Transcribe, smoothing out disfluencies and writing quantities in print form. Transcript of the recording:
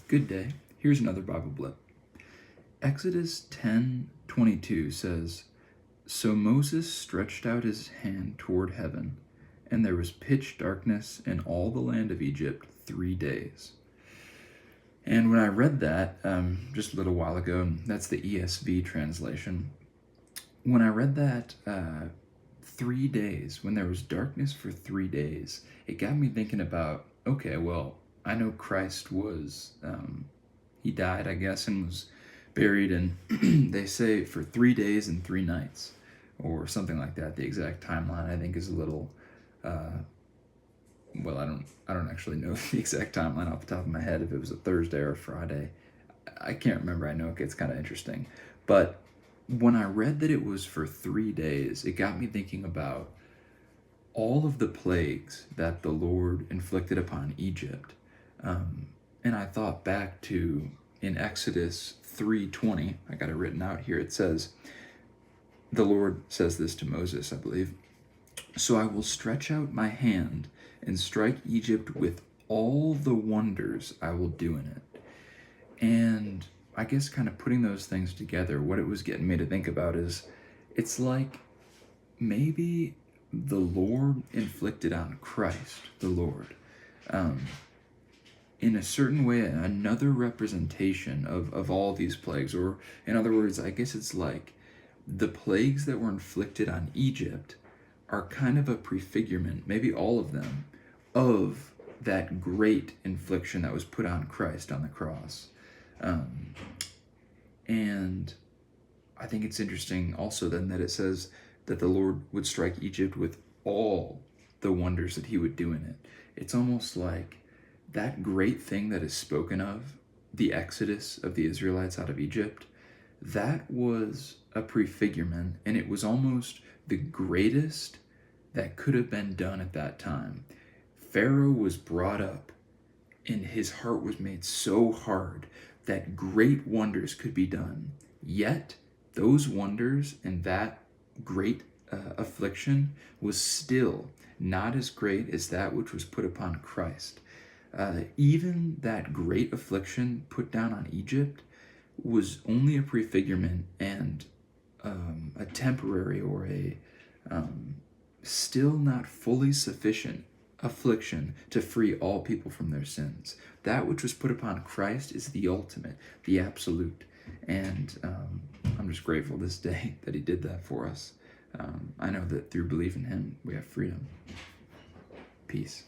Good day. Here's another Bible blip. Exodus 10:22 says, "So Moses stretched out his hand toward heaven, and there was pitch darkness in all the land of Egypt 3 days." And when I read that just a little while ago, that's the ESV translation. When I read that 3 days, when there was darkness for 3 days, it got me thinking about, okay, well, I know Christ was, he died, I guess, and was buried, and they say for 3 days and 3 nights, or something like that. The exact timeline, I think, is a little, well, I don't actually know the exact timeline off the top of my head, if it was a Thursday or a Friday. I can't remember. I know it gets kind of interesting. But when I read that it was for 3 days, it got me thinking about all of the plagues that the Lord inflicted upon Egypt. And I thought back to in Exodus 3:20, I got it written out here. It says, the Lord says this to Moses, I believe. "So I will stretch out my hand and strike Egypt with all the wonders I will do in it." And I guess kind of putting those things together, what it was getting me to think about is, it's like maybe the Lord inflicted on Christ, the Lord, in a certain way, another representation of all these plagues. Or in other words, I guess it's like the plagues that were inflicted on Egypt are kind of a prefigurement, maybe all of them, of that great infliction that was put on Christ on the cross. And I think it's interesting also then that it says that the Lord would strike Egypt with all the wonders that he would do in it. It's almost like that great thing that is spoken of, the exodus of the Israelites out of Egypt, that was a prefigurement, and it was almost the greatest that could have been done at that time. Pharaoh was brought up, and his heart was made so hard that great wonders could be done. Yet, those wonders and that great affliction was still not as great as that which was put upon Christ. Even that great affliction put down on Egypt was only a prefigurement and a temporary, or a still not fully sufficient affliction to free all people from their sins. That which was put upon Christ is the ultimate, the absolute. And I'm just grateful this day that he did that for us. I know that through belief in him, we have freedom. Peace.